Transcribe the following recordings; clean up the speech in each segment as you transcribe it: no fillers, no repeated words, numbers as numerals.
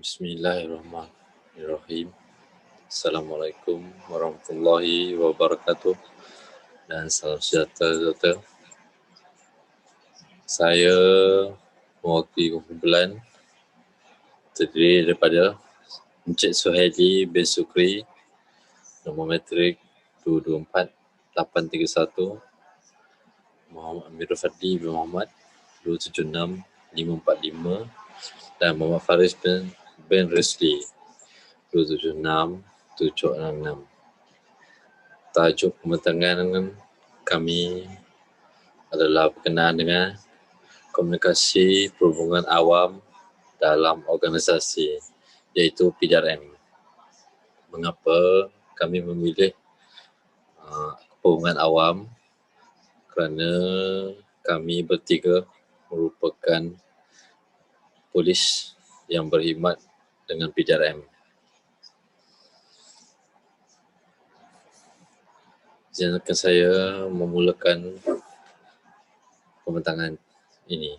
Bismillahirrahmanirrahim. Assalamualaikum warahmatullahi wabarakatuh dan salam sejahtera doktor. Saya mewakili kumpulan terdiri daripada Encik Suhaili bin Sukri, nombor matrik 224831, Muhammad Amirul Fadli bin Muhammad 276545 dan Muhammad Faris bin Rizli 276766. Tajuk pembentangan kami adalah berkenaan dengan komunikasi perhubungan awam dalam organisasi, iaitu PDRM. Mengapa kami memilih perhubungan awam? Kerana kami bertiga merupakan polis yang berkhidmat dengan PDRM. Izinkan saya memulakan pembentangan ini.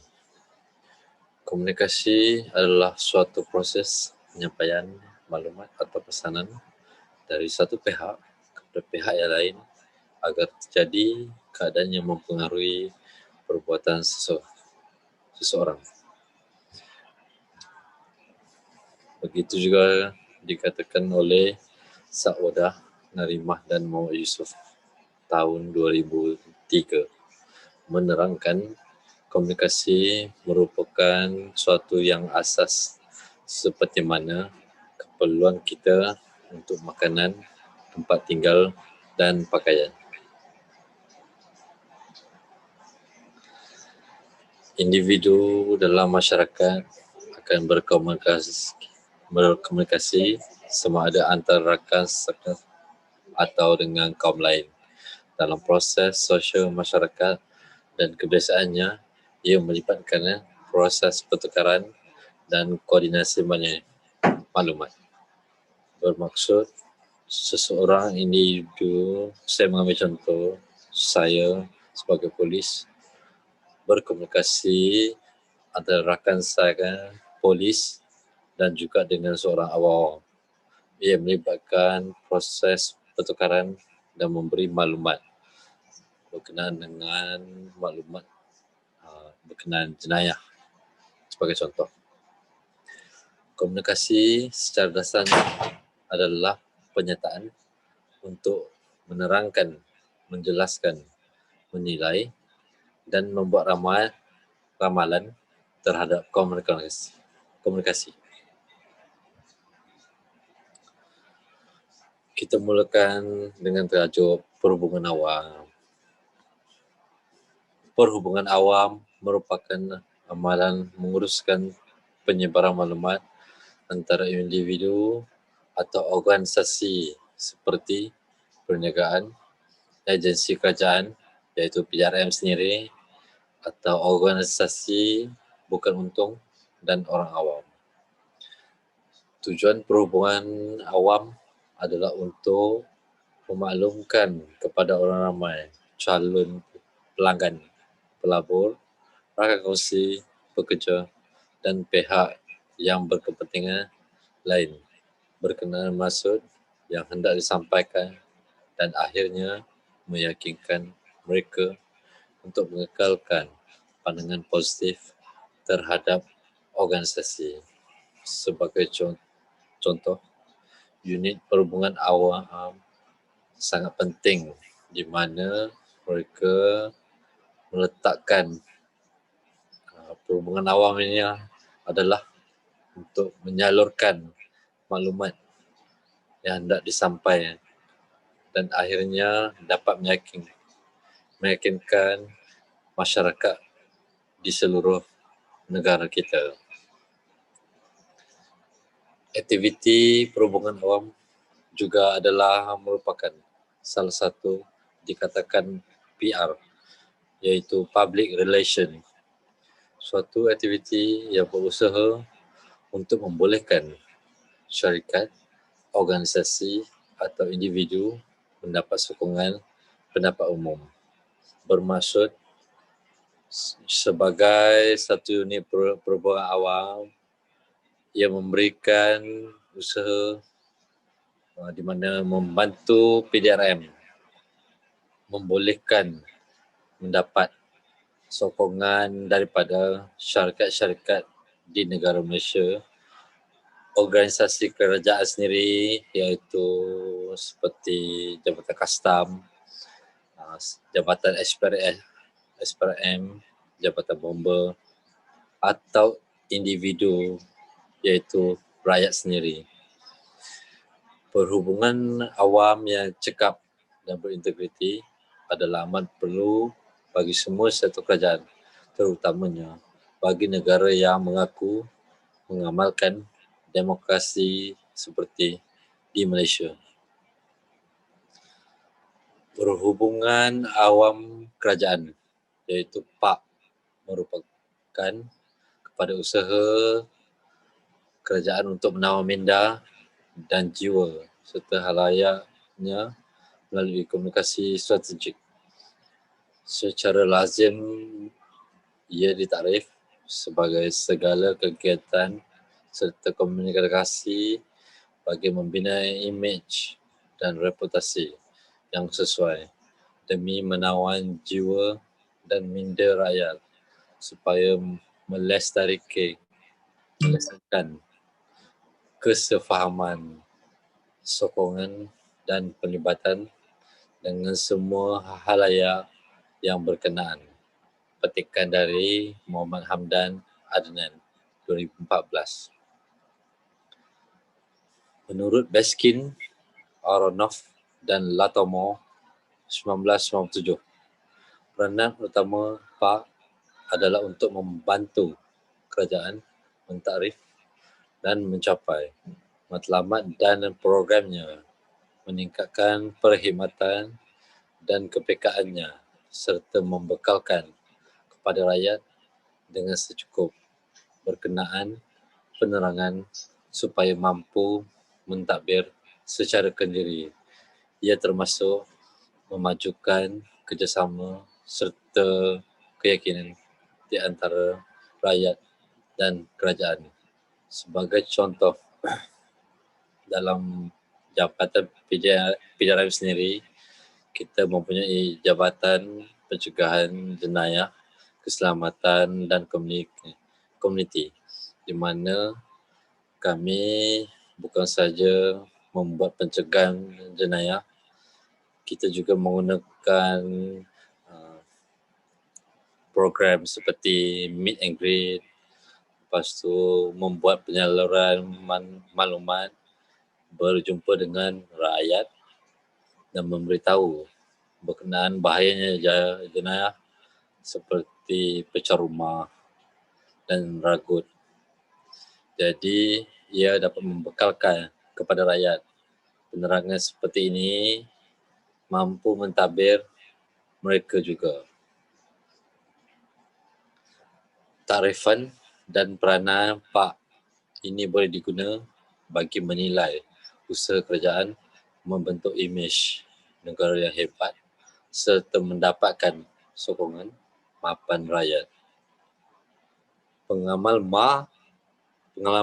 Komunikasi adalah suatu proses penyampaian maklumat atau pesanan dari satu pihak kepada pihak yang lain agar terjadi keadaan yang mempengaruhi perbuatan seseorang. Begitu juga dikatakan oleh Sa'wadah Narimah dan Muhammad Yusuf tahun 2003, menerangkan komunikasi merupakan suatu yang asas seperti mana keperluan kita untuk makanan, tempat tinggal dan pakaian. Individu dalam masyarakat akan berkomunikasi sama ada antara rakan atau dengan kaum lain. Dalam proses sosial masyarakat dan kebiasaannya, ia melibatkan proses pertukaran dan koordinasi maklumat. Bermaksud seseorang individu, saya mengambil contoh, saya sebagai polis berkomunikasi antara rakan saya polis dan juga dengan seorang awam. Ia melibatkan proses pertukaran dan memberi maklumat berkenaan dengan maklumat berkenaan jenayah sebagai contoh. Komunikasi secara dasarnya adalah pernyataan untuk menerangkan, menjelaskan, menilai dan membuat ramalan terhadap komunikasi. Kita mulakan dengan tajuk perhubungan awam. Perhubungan awam merupakan amalan menguruskan penyebaran maklumat antara individu atau organisasi seperti perniagaan, agensi kerajaan iaitu PDRM sendiri, atau organisasi bukan untung dan orang awam. Tujuan perhubungan awam adalah untuk memaklumkan kepada orang ramai, calon pelanggan, pelabur, rakan kongsi, pekerja dan pihak yang berkepentingan lain berkenaan maksud yang hendak disampaikan dan akhirnya meyakinkan mereka untuk mengekalkan pandangan positif terhadap organisasi. Sebagai contoh, unit perhubungan awam sangat penting di mana mereka meletakkan perhubungan awam ini adalah untuk menyalurkan maklumat yang hendak disampaikan dan akhirnya dapat meyakinkan masyarakat di seluruh negara kita. Aktiviti perhubungan awam juga adalah merupakan salah satu dikatakan PR, iaitu Public Relation. Suatu aktiviti yang berusaha untuk membolehkan syarikat, organisasi atau individu mendapat sokongan pendapat umum. Bermaksud sebagai satu unit perhubungan awam, ia memberikan usaha di mana membantu PDRM membolehkan mendapat sokongan daripada syarikat-syarikat di negara Malaysia, organisasi kerajaan sendiri iaitu seperti Jabatan Kastam, Jabatan SPRM, Jabatan Bomba atau individu iaitu rakyat sendiri. Perhubungan awam yang cekap dan berintegriti adalah amat perlu bagi semua sektor kerajaan, terutamanya bagi negara yang mengaku mengamalkan demokrasi seperti di Malaysia. Perhubungan awam kerajaan iaitu PAK merupakan kepada usaha kerajaan untuk menawar minda dan jiwa serta halayaknya melalui komunikasi strategik. Secara lazim, ia ditarif sebagai segala kegiatan serta komunikasi bagi membina imej dan reputasi yang sesuai demi menawan jiwa dan minda rakyat supaya melestarikan kesefahaman, sokongan dan penlibatan dengan semua halayak yang berkenaan. Petikan dari Muhammad Hamdan Adnan 2014. Menurut Baskin, Aronoff dan Latomo 1997, peranan utama PAK adalah untuk membantu kerajaan mentarif dan mencapai matlamat dan programnya, meningkatkan perkhidmatan dan kepekaannya serta membekalkan kepada rakyat dengan secukup berkenaan penerangan supaya mampu mentadbir secara kendiri. Ia termasuk memajukan kerjasama serta keyakinan di antara rakyat dan kerajaan. Sebagai contoh, dalam Jabatan PDRM sendiri, kita mempunyai Jabatan Pencegahan Jenayah, Keselamatan dan Komuniti, di mana kami bukan saja membuat pencegahan jenayah, kita juga menggunakan program seperti meet and greet, lepas tu membuat penyaluran maklumat, berjumpa dengan rakyat dan memberitahu berkenaan bahayanya jenayah seperti pecah rumah dan ragut. Jadi ia dapat membekalkan kepada rakyat penerangan seperti ini, mampu mentadbir mereka juga. Tarifan dan peranan PAK ini boleh diguna bagi menilai usaha kerajaan membentuk imej negara yang hebat serta mendapatkan sokongan mapan rakyat. Pengamal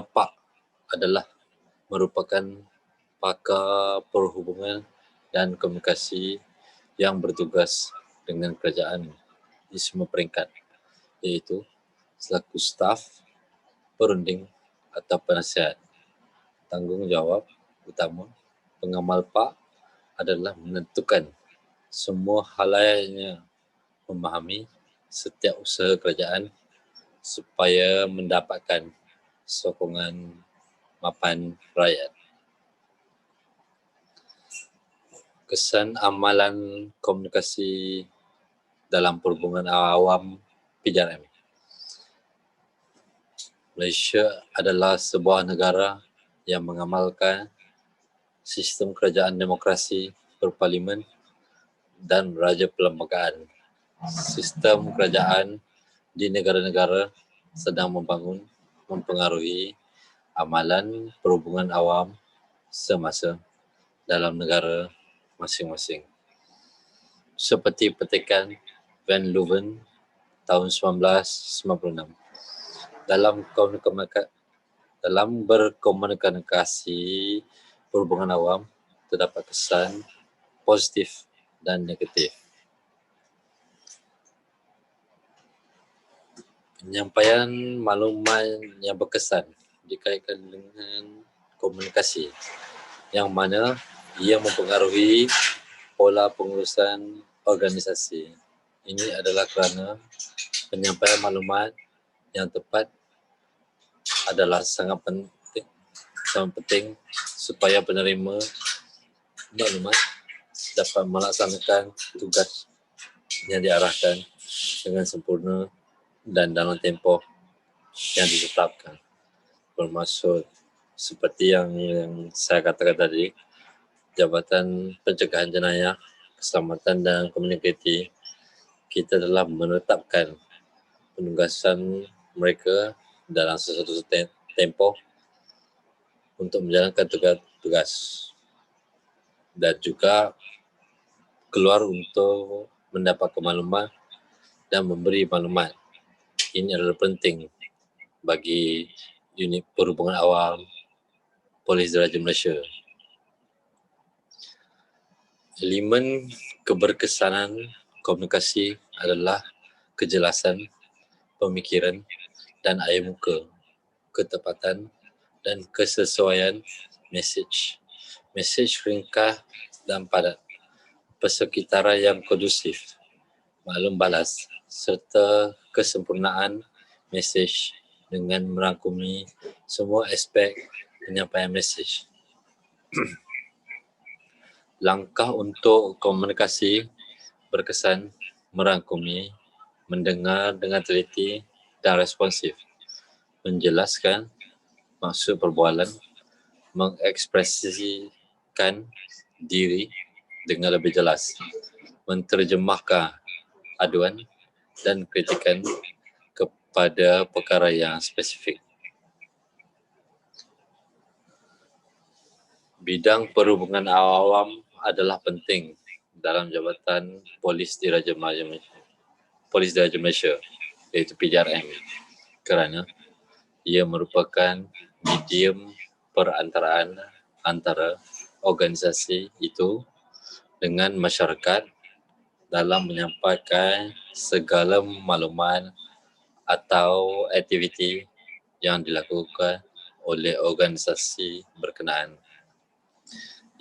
PAK adalah merupakan pakar perhubungan dan komunikasi yang bertugas dengan kerajaan di semua peringkat, iaitu selaku staf, perunding atau penasihat. Tanggungjawab utama pengamal PAK adalah menentukan semua halayaknya memahami setiap usaha kerajaan supaya mendapatkan sokongan mapan rakyat. Kesan amalan komunikasi dalam perhubungan awam PDRM. Malaysia adalah sebuah negara yang mengamalkan sistem kerajaan demokrasi berparlimen dan raja perlembagaan. Sistem kerajaan di negara-negara sedang mempengaruhi amalan perhubungan awam semasa dalam negara masing-masing. Seperti petikan Van Leuven tahun 1996. Dalam Dalam berkomunikasi perhubungan awam, terdapat kesan positif dan negatif. Penyampaian maklumat yang berkesan dikaitkan dengan komunikasi yang mana ia mempengaruhi pola pengurusan organisasi. Ini adalah kerana penyampaian maklumat yang tepat adalah sangat penting supaya penerima maklumat dapat melaksanakan tugas yang diarahkan dengan sempurna dan dalam tempoh yang ditetapkan. Bermaksud seperti yang saya katakan tadi, Jabatan Pencegahan Jenayah, Keselamatan dan Komunikasi, kita telah menetapkan penugasan mereka dalam sesuatu tempoh untuk menjalankan tugas dan juga keluar untuk mendapat maklumat dan memberi maklumat. Ini adalah penting bagi unit perhubungan awam Polis Diraja Malaysia. Elemen keberkesanan komunikasi adalah kejelasan, pemikiran dan air muka, ketepatan dan kesesuaian mesej. Mesej ringkas dan padat, persekitaran yang kondusif, maklum balas serta kesempurnaan mesej dengan merangkumi semua aspek penyampaian mesej. Langkah untuk komunikasi berkesan merangkumi, mendengar dengan teliti dan responsif, menjelaskan maksud perbualan, mengekspresikan diri dengan lebih jelas, menterjemahkan aduan dan kritikan kepada perkara yang spesifik. Bidang perhubungan awam adalah penting dalam Jabatan Polis Diraja Malaysia, iaitu PDRM, kerana ia merupakan medium perantaraan antara organisasi itu dengan masyarakat dalam menyampaikan segala maklumat atau aktiviti yang dilakukan oleh organisasi berkenaan.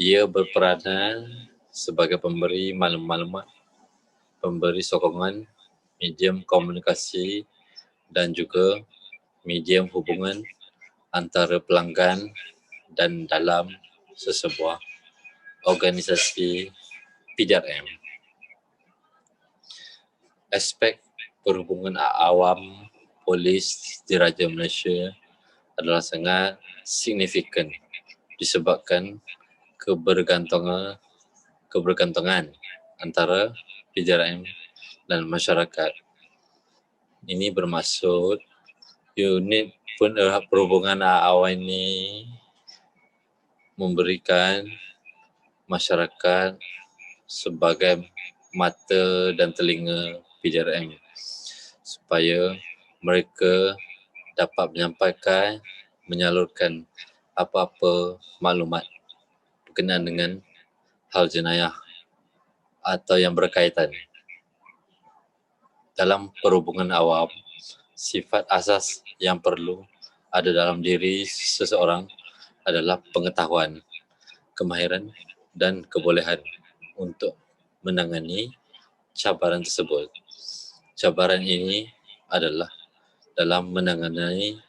Ia berperanan sebagai pemberi maklumat, pemberi sokongan, medium komunikasi dan juga medium hubungan antara pelanggan dan dalam sesebuah organisasi PDRM. Aspek perhubungan awam Polis Diraja Malaysia adalah sangat signifikan disebabkan kebergantungan antara PDRM dan masyarakat. Ini bermaksud unit perhubungan awam ini memberikan masyarakat sebagai mata dan telinga PDRM supaya mereka dapat menyampaikan, menyalurkan apa-apa maklumat berkenaan dengan hal jenayah atau yang berkaitan. Dalam perhubungan awam, sifat asas yang perlu ada dalam diri seseorang adalah pengetahuan, kemahiran dan kebolehan untuk menangani cabaran tersebut. Cabaran ini adalah dalam menangani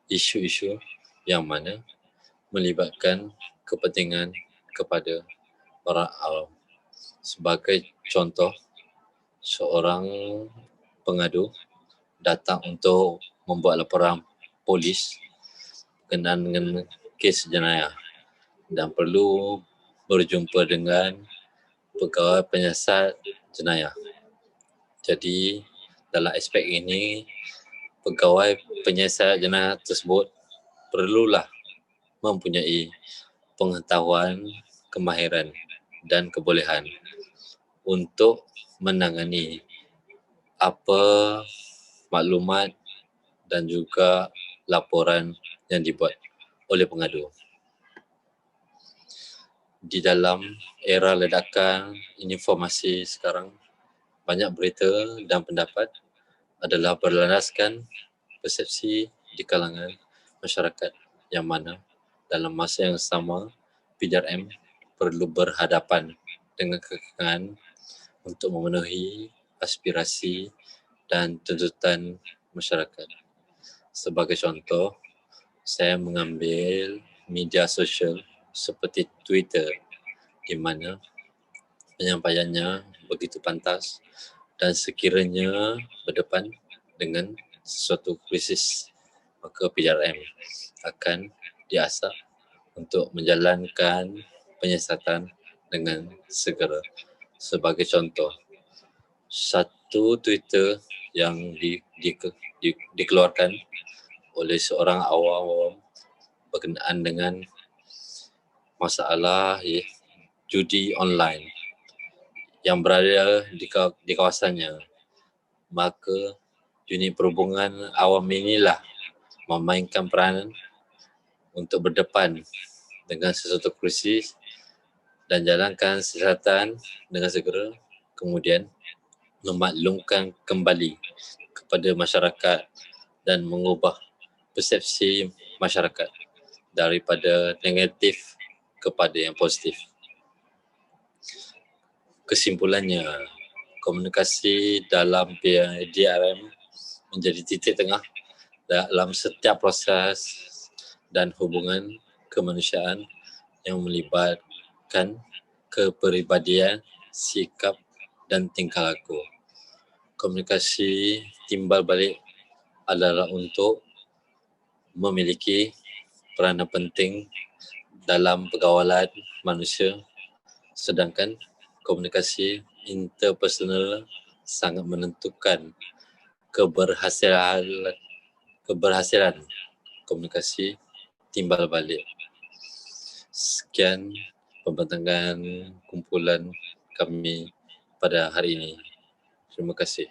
isu-isu yang mana melibatkan kepentingan kepada orang awam. Sebagai contoh, seorang pengadu datang untuk membuat laporan polis berkenaan dengan kes jenayah dan perlu berjumpa dengan pegawai penyiasat jenayah. Jadi dalam aspek ini, pegawai penyiasat jenayah tersebut perlulah mempunyai pengetahuan, kemahiran dan kebolehan untuk menangani apa maklumat dan juga laporan yang dibuat oleh pengadu. Di dalam era ledakan informasi sekarang, banyak berita dan pendapat adalah berlandaskan persepsi di kalangan masyarakat yang mana dalam masa yang sama PDRM perlu berhadapan dengan kekangan untuk memenuhi aspirasi dan tuntutan masyarakat. Sebagai contoh, saya mengambil media sosial seperti Twitter di mana penyampaiannya begitu pantas dan sekiranya berdepan dengan sesuatu krisis, maka PDRM akan diasah untuk menjalankan penyiasatan dengan segera. Sebagai contoh, satu Twitter yang dikeluarkan oleh seorang awam berkenaan dengan masalah judi online yang berada di kawasannya, maka unit perhubungan awam inilah memainkan peranan untuk berdepan dengan sesuatu krisis dan jalankan siasatan dengan segera, kemudian memaklumkan kembali kepada masyarakat dan mengubah persepsi masyarakat daripada negatif kepada yang positif. Kesimpulannya, komunikasi dalam PDRM menjadi titik tengah dalam setiap proses dan hubungan kemanusiaan yang melibatkan kepribadian, sikap dan tingkah laku. Komunikasi timbal balik adalah untuk memiliki peranan penting dalam pergaulan manusia, sedangkan komunikasi interpersonal sangat menentukan keberhasilan komunikasi timbal balik. Sekian pembentangan kumpulan kami pada hari ini. Terima kasih.